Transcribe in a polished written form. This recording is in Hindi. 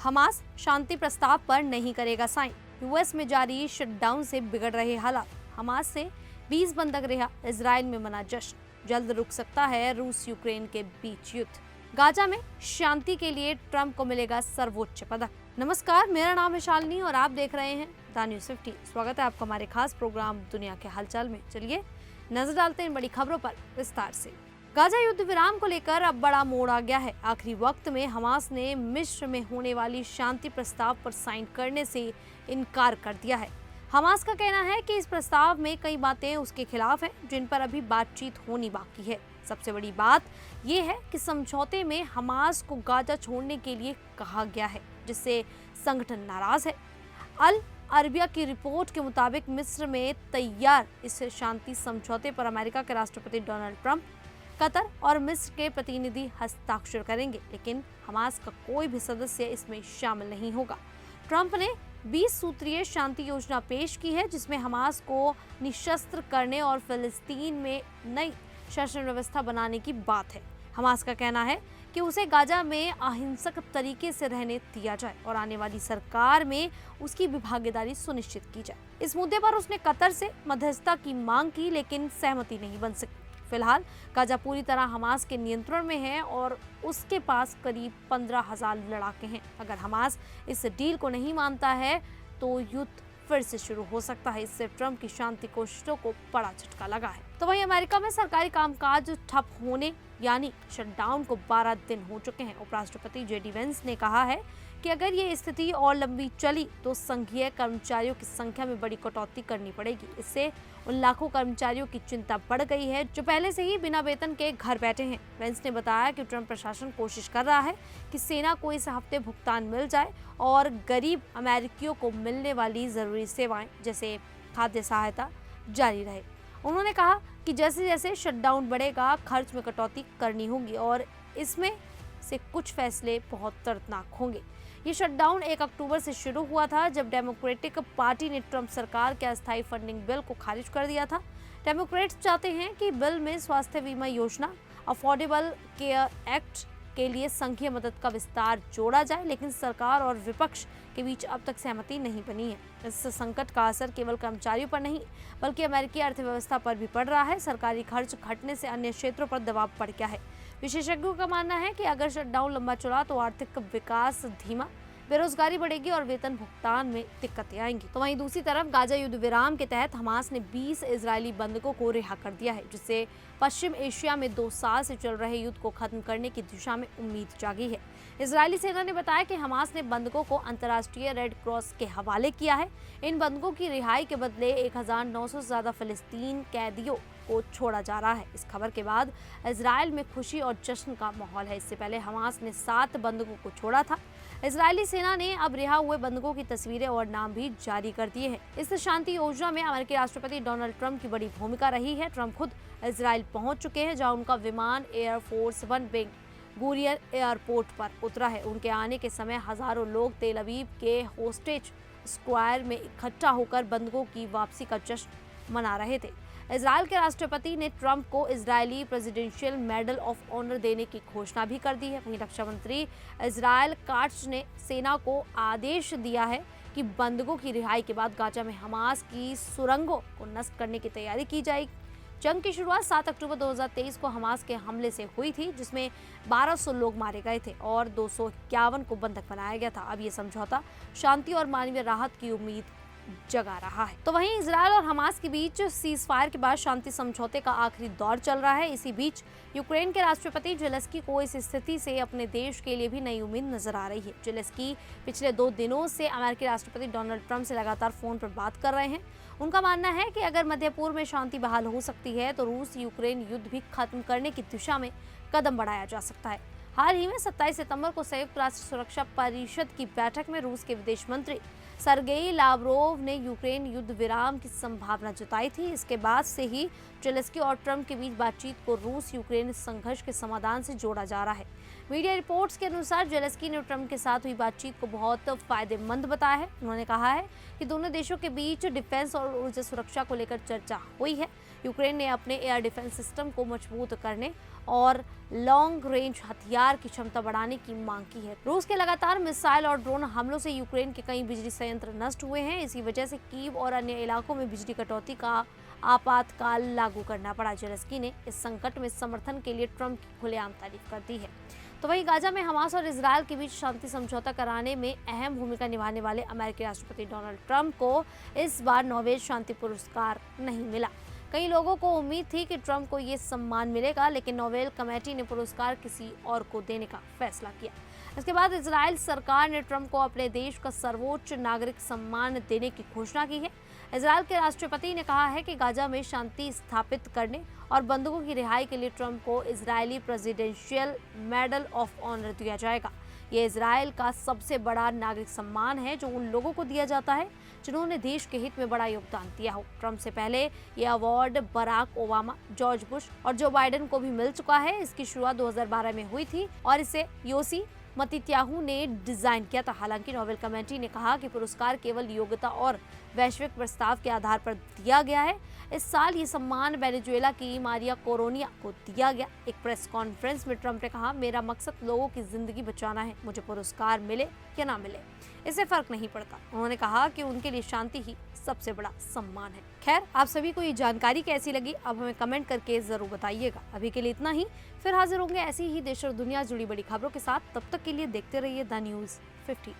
हमास शांति प्रस्ताव पर नहीं करेगा साइन। यूएस में जारी शटडाउन से बिगड़ रहे हालात। हमास से 20 बंधक रिहा, इजराइल में मना जश्न। जल्द रुक सकता है रूस यूक्रेन के बीच युद्ध। गाजा में शांति के लिए ट्रंप को मिलेगा सर्वोच्च पदक। नमस्कार, मेरा नाम है शालिनी और आप देख रहे हैं द न्यूज़ 50। स्वागत है आपका हमारे खास प्रोग्राम दुनिया के हालचाल में। चलिए नजर डालते हैं इन बड़ी खबरों पर विस्तार से। गाजा युद्ध विराम को लेकर अब बड़ा मोड़ आ गया है। आखिरी वक्त में हमास ने मिस्र में होने वाली शांति प्रस्ताव पर साइन करने से इनकार कर दिया है। हमास का कहना है कि इस प्रस्ताव में कई बातें उसके खिलाफ हैं, जिन पर अभी बातचीत होनी बाकी है। सबसे बड़ी बात यह है कि समझौते में हमास को गाजा छोड़ने के लिए कहा गया है, जिससे संगठन नाराज है। अल अरबिया की रिपोर्ट के मुताबिक मिस्र में तैयार इस शांति समझौते पर अमेरिका के राष्ट्रपति डोनाल्ड ट्रंप, कतर और मिस्र के प्रतिनिधि हस्ताक्षर करेंगे, लेकिन हमास का कोई भी सदस्य इसमें शामिल नहीं होगा। ट्रंप ने 20 सूत्रीय शांति योजना पेश की है, जिसमें हमास को निशस्त्र करने और फिलिस्तीन में नई शासन व्यवस्था बनाने की बात है। हमास का कहना है कि उसे गाजा में अहिंसक तरीके से रहने दिया जाए और आने वाली सरकार में उसकी भी भागीदारी सुनिश्चित की जाए। इस मुद्दे पर उसने कतर से मध्यस्थता की मांग की, लेकिन सहमति नहीं बन सकी। फिलहाल गाजा पूरी तरह हमास के नियंत्रण में है और उसके पास करीब 15,000 लड़ाके हैं। अगर हमास इस डील को नहीं मानता है तो युद्ध फिर से शुरू हो सकता है। इससे ट्रंप की शांति कोशिशों को बड़ा झटका लगा है। तो वहीं अमेरिका में सरकारी कामकाज ठप होने यानी शटडाउन को 12 दिन हो चुके हैं। उपराष्ट्रपति जेडी वेंस ने कहा है कि अगर ये स्थिति और लंबी चली तो संघीय कर्मचारियों की संख्या में बड़ी कटौती करनी पड़ेगी। इससे उन लाखों कर्मचारियों की चिंता बढ़ गई है जो पहले से ही बिना वेतन के घर बैठे हैं। वेंस ने बताया कि ट्रंप प्रशासन कोशिश कर रहा है कि सेना को इस हफ्ते भुगतान मिल जाए और गरीब अमेरिकियों को मिलने वाली जरूरी सेवाएं जैसे खाद्य सहायता जारी रहे। उन्होंने कहा कि जैसे जैसे शटडाउन बढ़ेगा, खर्च में कटौती करनी होगी और इसमें से कुछ फैसले बहुत दर्दनाक होंगे। ये शटडाउन 1 अक्टूबर से शुरू हुआ था, जब डेमोक्रेटिक पार्टी ने ट्रंप सरकार के अस्थायी फंडिंग बिल को खारिज कर दिया था। डेमोक्रेट्स चाहते हैं कि बिल में स्वास्थ्य बीमा योजना, अफोर्डेबल केयर एक्ट के लिए संघीय मदद का विस्तार जोड़ा जाए, लेकिन सरकार और विपक्ष के बीच अब तक सहमति नहीं बनी है। इस संकट का असर केवल कर्मचारियों पर नहीं बल्कि अमेरिकी अर्थव्यवस्था पर भी पड़ रहा है। सरकारी खर्च घटने से अन्य क्षेत्रों पर दबाव पड़ गया है। विशेषज्ञों का मानना है कि अगर शटडाउन लंबा चला तो आर्थिक विकास धीमा, बेरोजगारी बढ़ेगी और वेतन भुगतान में दिक्कतें आएंगी। तो वहीं दूसरी तरफ गाजा युद्ध विराम के तहत हमास ने 20 इजरायली बंधकों को रिहा कर दिया है, जिससे पश्चिम एशिया में 2 साल से चल रहे युद्ध को खत्म करने की दिशा में उम्मीद जागी है। इजरायली सेना ने बताया कि हमास ने बंधकों को अंतर्राष्ट्रीय रेड क्रॉस के हवाले किया है। इन बंधकों की रिहाई के बदले 1900 से ज्यादा फिलिस्तीन कैदियों को छोड़ा जा रहा है। इस खबर के बाद इजराइल में खुशी और जश्न का माहौल है। इससे पहले हमास ने 7 बंधकों को छोड़ा था। इजरायली सेना ने अब रिहा हुए बंधकों की तस्वीरें और नाम भी जारी कर दिए हैं। इस शांति योजना में अमेरिकी राष्ट्रपति डोनाल्ड ट्रंप की बड़ी भूमिका रही है। ट्रंप खुद इजराइल पहुंच चुके हैं, जहां उनका विमान एयरफोर्स 1 बेन गुरियन एयरपोर्ट पर उतरा है। उनके आने के समय हजारों लोग तेल अवीव के होस्टेज स्क्वायर में इकट्ठा होकर बंधकों की वापसी का जश्न मना रहे थे। इजराइल के राष्ट्रपति ने ट्रंप को Israeli presidential medal of honour देने की घोषणा भी कर दी है। वहीं रक्षा मंत्री इजराइल काट्स ने सेना को आदेश दिया है कि बंधकों की रिहाई के बाद गाजा में हमास की सुरंगों को नष्ट करने की तैयारी की जाएगी। जंग की शुरुआत 7 अक्टूबर 2023 को हमास के हमले से हुई थी, जिसमें 1200 लोग मारे गए थे और 251 को बंधक बनाया गया था। अब ये समझौता शांति और मानवीय राहत की उम्मीद जगा रहा है। तो वहीं इजराइल और हमास के बीच सीज फायर के बाद शांति समझौते का आखिरी दौर चल रहा है। इसी बीच यूक्रेन के राष्ट्रपति जेलेंस्की को इस स्थिति से अपने देश के लिए भी नई उम्मीद नजर आ रही है। जेलेंस्की पिछले 2 दिनों से अमेरिकी राष्ट्रपति डोनाल्ड ट्रंप से लगातार फोन पर बात कर रहे हैं। उनका मानना है कि अगर मध्य पूर्व में शांति बहाल हो सकती है तो रूस यूक्रेन युद्ध भी खत्म करने की दिशा में कदम बढ़ाया जा सकता है। हाल ही में 27 सितंबर को संयुक्त राष्ट्र सुरक्षा परिषद की बैठक में रूस के विदेश मंत्री सरगेई लावरोव ने यूक्रेन युद्ध विराम की संभावना जताई थी। इसके बाद से ही जेलेंस्की और ट्रंप के बीच बातचीत को रूस यूक्रेन संघर्ष के समाधान से जोड़ा जा रहा है। मीडिया रिपोर्ट्स के अनुसार जेलेंस्की ने ट्रंप के साथ हुई बातचीत को बहुत फायदेमंद बताया है। उन्होंने कहा है कि दोनों देशों के बीच डिफेंस और ऊर्जा सुरक्षा को लेकर चर्चा हुई है। यूक्रेन ने अपने एयर डिफेंस सिस्टम को मजबूत करने और लॉन्ग रेंज हथियार की क्षमता बढ़ाने की मांग की है। रूस के लगातार मिसाइल और ड्रोन हमलों से यूक्रेन के कई बिजली संयंत्र नष्ट हुए हैं। इसी वजह से कीव और अन्य इलाकों में बिजली कटौती का आपातकाल लागू करना पड़ा। जेलेंस्की ने इस संकट में समर्थन के लिए ट्रंप की खुलेआम तारीफ कर दी है। तो वहीं गाजा में हमास और इजरायल के बीच शांति समझौता कराने में अहम भूमिका निभाने वाले अमेरिकी राष्ट्रपति डोनाल्ड ट्रंप को इस बार नोबेल शांति पुरस्कार नहीं मिला। कई लोगों को उम्मीद थी कि ट्रंप को ये सम्मान मिलेगा, लेकिन नोबेल कमेटी ने पुरस्कार किसी और को देने का फैसला किया। इसके बाद इजरायल सरकार ने ट्रंप को अपने देश का सर्वोच्च नागरिक सम्मान देने की घोषणा की है। इजरायल के राष्ट्रपति ने कहा है कि गाजा में शांति स्थापित करने और बंधकों की रिहाई के लिए ट्रंप को Israeli presidential medal of honour दिया जाएगा। ये इजरायल का सबसे बड़ा नागरिक सम्मान है जो उन लोगों को दिया जाता है जिन्होंने देश के हित में बड़ा योगदान दिया हो। ट्रंप से पहले ये award Barack Obama, George Bush और जो बाइडेन को भी मिल चुका है। इसकी शुरुआत 2012 में हुई थी और इसे योसी मतित्याहू ने डिजाइन किया था। हालांकि नोबेल कमेटी ने कहा कि पुरस्कार केवल योग्यता और वैश्विक प्रस्ताव के आधार पर दिया गया है। इस साल ये सम्मान वेनेजुएला की मारिया कोरोनिया को दिया गया। एक प्रेस कॉन्फ्रेंस में ट्रंप ने कहा, मेरा मकसद लोगों की जिंदगी बचाना है, मुझे पुरस्कार मिले या ना मिले इससे फर्क नहीं पड़ता। उन्होंने कहा कि उनके लिए शांति ही सबसे बड़ा सम्मान है। खैर, आप सभी को ये जानकारी कैसी लगी अब हमें कमेंट करके जरूर बताइएगा। अभी के लिए इतना ही, फिर हाजिर होंगे ऐसी ही देश और दुनिया जुड़ी बड़ी खबरों के साथ। तब तक के लिए देखते रहिए द न्यूज़ 50।